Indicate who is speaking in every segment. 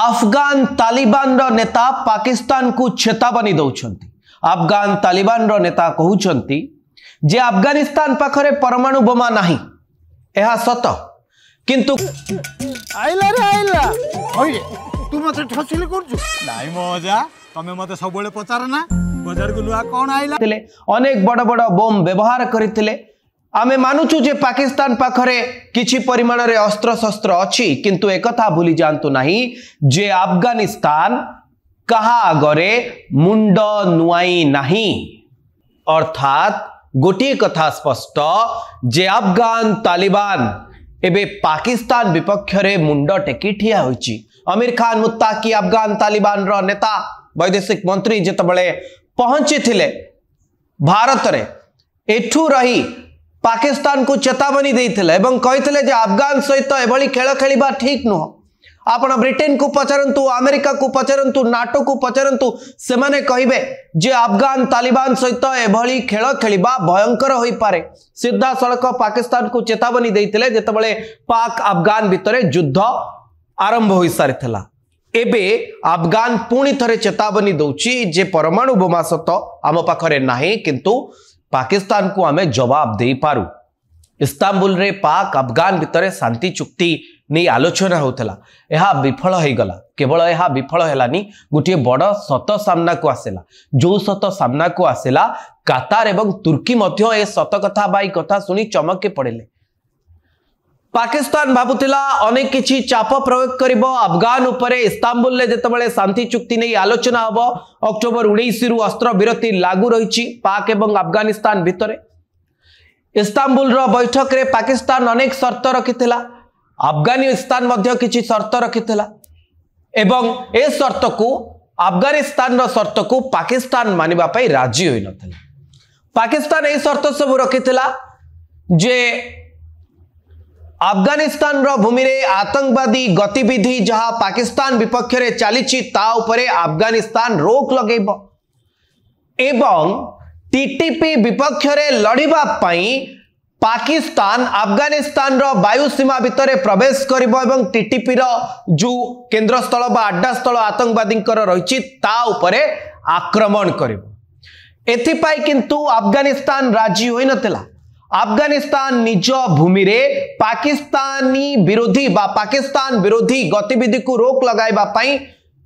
Speaker 1: अफगान तालिबान रो नेता पाकिस्तान को चेतावनी दौरान अफगान तालिबान रो नेता कहउछंती जे अफगानिस्तान पाखरे परमाणु बोमा नाही एहा सत किंतु
Speaker 2: आइला रे आइला होय तू मते ठसिले करजु नाही मजा तमे मते सब बेले पचार ना बाजार को लुआ कोन आइला
Speaker 1: तिले अनेक बड़ बड़ बम व्यवहार करथिले आमे मानुचु जे पाकिस्तान पाखरे किछि परिमाण रे अस्त्र शस्त्र अछि किंतु एकथा भूली जानतु नाही जे अफगानिस्तान कहा आगरे मुंड नुआई नाही अर्थात गोटे कथा स्पष्ट जे अफगान तालिबान एबे पाकिस्तान विपक्ष रे मुंड टेकी ठिया होइछि। आमिर खान मुत्ताकी अफगान तालिबान रो नेता वैदेशिक मंत्री जेतबेले पहुंची थिले भारत रे एठू रही पाकिस्तान को चेतावनी देइथिले एवं कहिथिले जे अफगान सहित एभली खेल खेलिबा ठीक नुह। आपण ब्रिटेन को पचारंतु अमेरिका को पचारंतु नाटो को पचारंतु से माने कहिबे जे अफगान तालिबान सहित एभली खेल खेलिबा भयंकर होई पारे। सीधा सड़क पाकिस्तान को चेतावनी देइथिले जेतबेले पाक अफगान भितरे युद्ध आरंभ होई सारिथला। एबे अफगान पुणी थरे चेतावनी दउची जे परमाणु बोमा सत आम पाखरे नाही किंतु पाकिस्तान को आमे जवाब दे पारू। इस्तांबुल रे पाक अफगान भितरे शांति चुक्ति नहीं आलोचना होतला यह विफल हो गला। केवल यह विफल हेलानी गोटे बड़ सत सामना को आसेला जो सत सामना को आसेला कातार एवं तुर्की मध्य ए सत कथा बाई कथा सुनी चमके पड़ेले। पाकिस्तान भाबुतिला अनेक किछि चाप प्रयोग करिबो अफगान उपरे। इस्तांबुल ले जेतबेले शांति चुक्ति नहीं आलोचना हबो अक्टोबर 19 रु अस्त्र विरति लागू रहिछि पाक एवं अफगानिस्तान भितरे। इस्तांबुल रो बैठक रे पाकिस्तान अनेक शर्त रखिथिला अफगानिस्तान मध्य किछि शर्त रखिथिला एवं ए शर्त को अफगानिस्तान रो शर्त को पाकिस्तान मानिबा पई राजी होई नथिला। पाकिस्तान ए शर्त सब रखिथिला जे अफगानिस्तान रो भूमि रे आतंकवादी गतिविधि जहां पाकिस्तान विपक्ष रे चलीछि ता उपरे अफगानिस्तान रोक लगेबो एवं टीटीपी विपक्ष रे लड़िबा पई पाकिस्तान अफगानिस्तान रो वायु सीमा भितरे प्रवेश करिबो एवं टीटीपी रो जो केंद्र स्थल बा अड्डा स्थल आतंकवादी रहिछि ता उपरे आक्रमण करिबो। एथिपाई किंतु अफगानिस्तान राजी होई नथिला। अफगानिस्तान निज भूमि रे पाकिस्तानी विरोधी बा पाकिस्तान विरोधी गतिविधि को रोक लगाइबा पई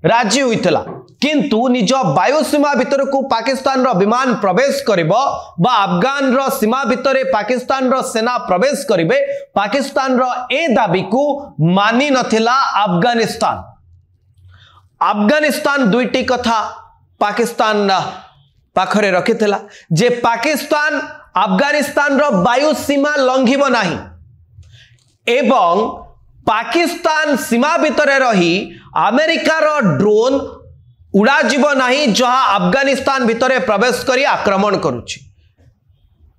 Speaker 1: राजी होइतला किंतु निज वायु सीमा भितर को पाकिस्तान रो विमान प्रवेश करिबो बा अफगान रो सीमा भितरे पाकिस्तान रो सेना प्रवेश करिवे पाकिस्तान रो ए दाबी को मानि नथिला अफगानिस्तान। अफगानिस्तान दुईटी कथा पाकिस्तान पाखरे रखिथिला जे पाकिस्तान अफगानिस्तान रो वायु सीमा लंघिबो नाही एवं पाकिस्तान सीमा भितरे रही अमेरिका रो ड्रोन उड़ा जीव नाही जहां अफगानिस्तान भितरे प्रवेश करी आक्रमण करुछि।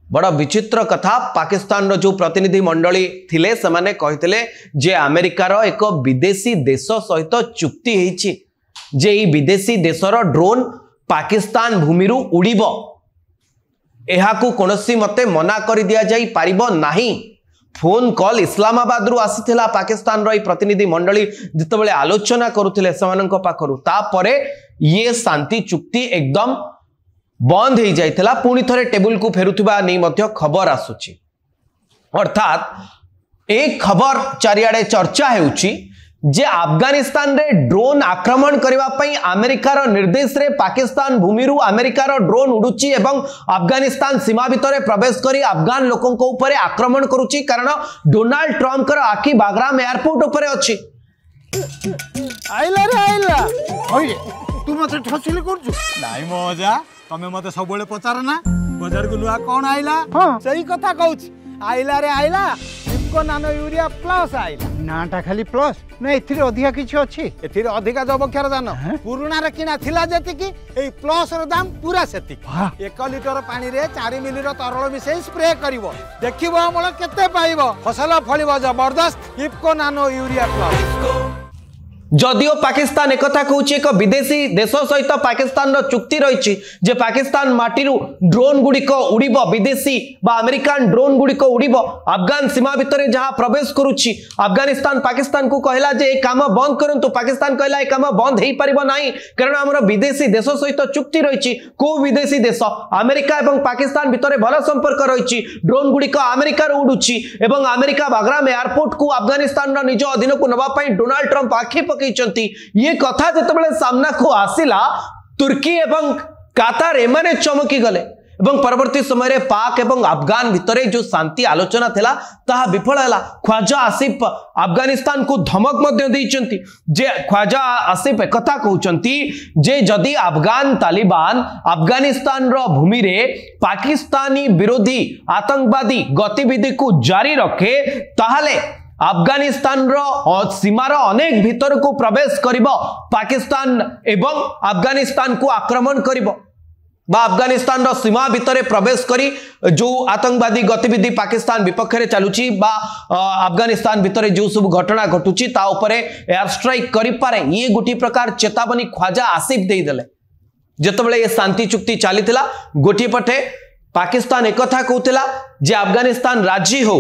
Speaker 1: बड़ा विचित्र कथा पाकिस्तान रो जो प्रतिनिधि मंडली थिले से माने कहिथिले जे अमेरिका रो एक विदेशी देश सहित चुक्ति हेछि जे ई विदेशी देशर ड्रोन पाकिस्तान भूमि रु उड़िबो एहाकू कोनोसी मते मना कर दिया जाई पारिबो नाही। फोन कॉल इस्लामाबाद रु आसीथिला पाकिस्तान रो प्रतिनिधि मंडली जितबेले आलोचना करुथिले सेमानंको पाखरु तापरे ये शांति चुक्ति एकदम बंद हो जाइथिला पुणी थरे टेबुल को फेरुथिबा नै मध्य खबर आसुची। अर्थात एक खबर चारियाडे चर्चा हेउची जे अफगानिस्तान रे ड्रोन आक्रमण करबा पई अमेरिका रो निर्देश रे पाकिस्तान भूमि रु अमेरिका रो ड्रोन उडुची एवं अफगानिस्तान सीमा भितरे प्रवेश करी अफगान लोकन को ऊपर आक्रमण करूची कारण डोनाल्ड ट्रम्प कर आखि बाग्राम एयरपोर्ट ऊपर अछि।
Speaker 2: आइला रे आइला होय तू मते ठसिले करजु नाही मजा तमे मते सब बेले पचार ना बाजार को लुआ कोन आइला हां सही कथा कहउछ आइला रे आइला इको नानो यूरिया प्लस आइला नाटा खाली प्लस ना एथिरे अधिका किछि अछि एथिरे अधिका जबक्षार दान पुरुना रे किना थिला जेति कि ए प्लस रो दाम पूरा सेति 1 लिटर पानी रे 4 मिली रो तरल मिसै स्प्रे करिवो देखिबो अमल केते पाइबो फसल फलिबो जबरदस्त इको नानो यूरिया प्लस।
Speaker 1: जदिओ पाकिस्तान एक कहूँ एक विदेशी देश सहित पाकिस्तान चुक्ति रही जे पाकिस्तान माटी ड्रोन गुड़िक उड़ब विदेशी अमेरिकान ड्रोन गुड़िक उड़ब अफगान सीमा भितर जहाँ प्रवेश करुच्ची अफगानिस्तान पाकिस्तान को कहला जे काम बंद करंतु पाकिस्तान कहला ए काम बंद हो पार ना कारण आमर विदेशी देश सहित चुक्ति रही को विदेशी देश अमेरिका और पाकिस्तान भितर भल संपर्क रही ड्रोन गुड़िक अमेरिकार उड़ुची एवं अमेरिका बाग्राम एयरपोर्ट को अफगानिस्तान निज अधीन को नवाई डोनाल्ड ट्रंप आखि ये कथा जितेबाला सामना को आसिला तुर्की एवं कातार एमाने चमकी गले एवं परवर्ती समय पाक एवं अफगान भितर जो शांति आलोचना थिला ताहा विफल हैला। ख्वाजा आसिफ अफगानिस्तान को धमक मध्य देइचंती जे ख्वाजा आसिफ एक कथा कहउचंती जे जदि अफगान तालिबान अफगानिस्तान रो भूमि रे पाकिस्तानी विरोधी आतंकवादी गतिविधि को जारी रखे ताहले अफगानिस्तान रो सीमार अनेक भीतर को प्रवेश करिबो पाकिस्तान एवं अफगानिस्तान को आक्रमण करिबो बा अफगानिस्तान रो सीमा भीतर प्रवेश करी जो आतंकवादी गतिविधि पाकिस्तान विपक्ष रे चलुची बा अफगानिस्तान भीतर जो सब घटना घटुची ता उपरे एयर स्ट्राइक करि पारे ये गोटी प्रकार चेतावनी ख्वाजा आसिफ देई देले जेतबेले ये शांति चुक्ति चलीथिला गोटी पटे पाकिस्तान एक कथा कहउतिला जे अफगानिस्तान राजी हो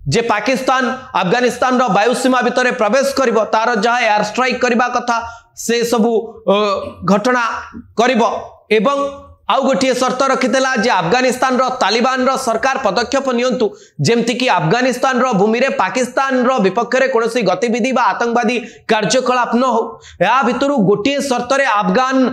Speaker 1: जे पाकिस्तान अफगानिस्तान रो वायुसीमा भितर प्रवेश करिवो तार जहाँ एयर स्ट्राइक करबा कथा से सबू घटना करिवो एवं आउ गोटे शर्त रखिला जे अफगानिस्तान रो तालिबान रो सरकार पदक्षेप नियंतु जेमति कि अफगानिस्तान रो भूमि रे पाकिस्तान रो विपक्ष रे कोनोसी गतिविधि बा आतंकवादी कार्यकलाप न हो या भितरु गोटे शर्त रे अफगान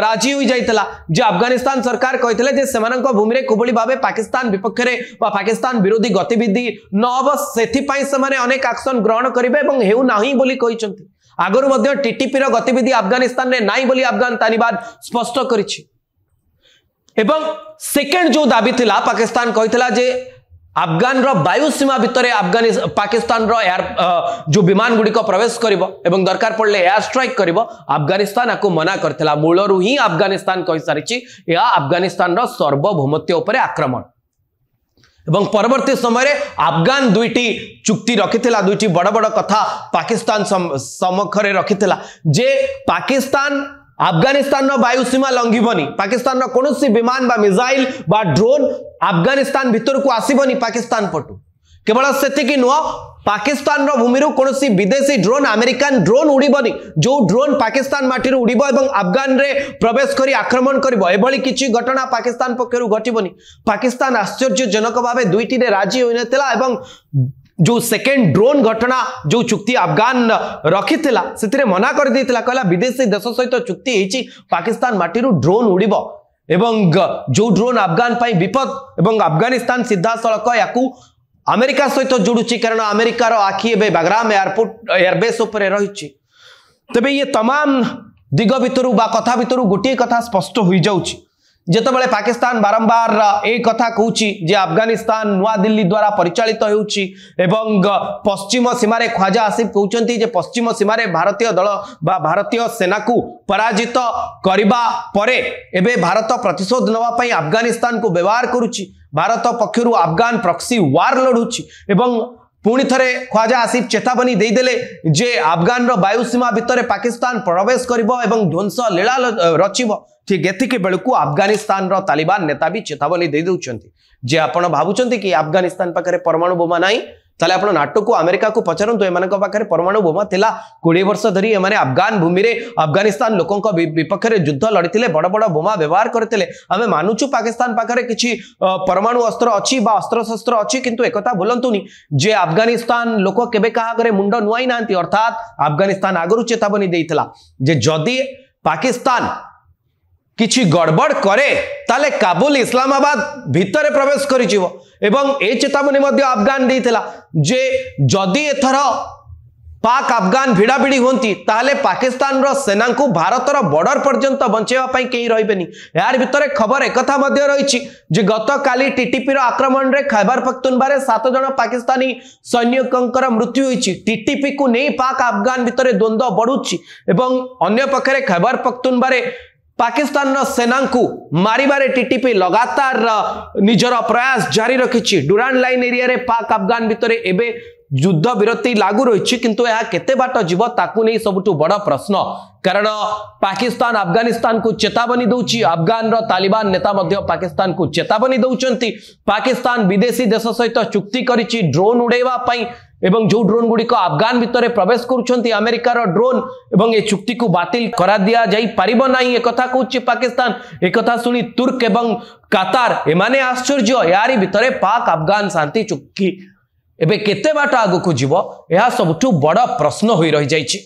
Speaker 1: राजी होई जाइतला जे अफगानिस्तान सरकार कहितले जे सेमानक भूमि रे कोबली भाबे पाकिस्तान विपक्ष रे बा पाकिस्तान विरोधी गतिविधि न हो सेथि पई सेमाने अनेक एक्शन ग्रहण करिवे एवं हेउ नाही बोली कहिसंती आगरु मध्ये टीटीपी रो गतिविधि अफगानिस्तान रे नाही बोली अफगान तालिबान स्पष्ट करिछि एवं सेकेंड जो दाबी थिला पाकिस्तान कहितला जे अफगान रो वायु सीमा भितर पाकिस्तान रो एयर जो विमान गुडी को प्रवेश करिवो एवं दरकार पड़ले एयर स्ट्राइक करिवो अफगानिस्तान आको मना करथिला मूलरू ही अफगानिस्तान कहि सारिछि या अफगानिस्तान रो सार्वभौमत्व उपरे आक्रमण एवं परवर्ती समय अफगान दुईटी चुक्ति रखिथिला दुईटी बड़ बड़ कथा पाकिस्तान सम्मुखरे रखिथिला जे पाकिस्तान अफगानिस्तान वायुसीमा लंघिबनी पाकिस्तान कोनोसी विमान बा मिसाइल बा ड्रोन अफगानिस्तान भीतर को आसीबनी पाकिस्तान पटु केवल सेतिकी नुह पाकिस्तान भूमि कोनोसी विदेशी ड्रोन अमेरिकन ड्रोन उड़ीबनी जो ड्रोन पाकिस्तान माटी उड़ीब एवं अफगान रे प्रवेश करी आक्रमण करिबो एभली किछि घटना पाकिस्तान पक्षरु घटिबनी पाकिस्तान आश्चर्यजनक भावे दुईटी रे राजी होइनथिला एवं जो सेकेंड ड्रोन घटना जो चुक्ति अफगान रखी से मना कर देता कहला विदेशी देश सहित चुक्ति होती पाकिस्तान माटी ड्रोन उड़ीब एवं जो ड्रोन अफगान पाई विपद एवं अफगानिस्तान सीधा सड़क या अमेरिका सहित जोड़ुची कारण अमेरिकार आखि ए बाग्राम एयरपोर्ट एयरबेस उपर रही तेबे ये तमाम दिग भितर कथा भितर गोटे कथा स्पष्ट हो जाउची जेतबेले पाकिस्तान बारंबार एक कथा कहूची जे अफगानिस्तान नुआ दिल्ली द्वारा परिचालित होउची एवं पश्चिम सीमा रे ख्वाजा आसिफ कहउचंती जे पश्चिम सीमा रे भारतीय दल बा भारतीय सेना को पराजित करबा परे एबे भारत प्रतिशोध नवा पई अफगानिस्तान को व्यवहार करूची भारत पक्षरु अफगान प्रॉक्सी वार लड़ुची एवं पुणी थरे ख्वाजा आसिफ चेतावनी देदेले जे अफगान रो वायुसीमा भितर पाकिस्तान प्रवेश करिवो एवं ध्वंस लीला रचिबो ठीक एतिके बेलकु अफगानिस्तान रो तालिबान नेता भी चेतावनी दे दउचंती जे आपण भाबुचंती कि अफगानिस्तान पाखरे परमाणु बोमा नाही ताले आपण नाटो को अमेरिका को पचारंतु एमानक पाखरे परमाणु बोमा थिला 20 वर्ष धरी एमाने अफगान भूमि रे अफगानिस्तान लोकंक विपक्ष रे युद्ध लड़िथिले बड़ बड़ बोमा व्यवहार करथिले आमे मानुचु पाकिस्तान पाखरे किछि परमाणु अस्त्र अछि बा अस्त्र शस्त्र अछि किंतु एकता बोलंतुनी जे अफगानिस्तान लोक केबे काहा करे मुंड नुआई नांती अर्थात अफगानिस्तान आगरु चेतावनी देइथिला जे जदी पाकिस्तान किछि गड़बड़ करे ताले काबुल इस्लामाबाद भीतर प्रवेश करिजिवो एवं ए चेतावनी मध्य अफगान देइथिला जे जदी एथर पाक अफगान भिड़ाभिड़ी होती ताले पाकिस्तान रो सेना को भारत रो बॉर्डर पर्यंत बंचेवा पई केही रहबेनी यार भितर खबर एकथा मध्य रहिछि जे गत काली टीटीपी रो आक्रमण रे खैबर पख्तूनवा रे 7 जण पाकिस्तानी सैनिकंकर मृत्यु होइछि टीटीपी को नै पाक अफगान भितर द्वंद्व बढ़ुछि एवं अन्य पक्षरे खैबर पख्तूनवा रे पाकिस्तान सेना को मारिबारे टीटीपी लगातार निजर प्रयास जारी रखिछि डुरान लाइन एरिया रे पाक अफगान भितर एबे युद्ध विरति लागू रही किंतु यह केते बाट जीव ताकू नहीं सबुठु बड़ प्रश्न कारण पाकिस्तान अफगानिस्तान को चेतावनी दौची अफगान रो तालिबान नेता मध्य पाकिस्तान को चेतावनी दौचंती पाकिस्तान विदेशी देश सहित चुक्ति करिछि ड्रोन उड़ेवा पई एवं जो ड्रोन गुड़ी को अफगान भितर प्रवेश करुछंती अमेरिकार ड्रोन एवं ए चुक्ति को बातिल करा दिया जाई परिबो नाही एक कथा कहूछि पाकिस्तान एक कथा सुनी तुर्क एवं कतार एमाने आश्चर्य यारी भितर पाक अफगान शांति चुक्ति एबे केते बाट आगु को जीवो यह सबठु बड़ प्रश्न होई रही जाइछि।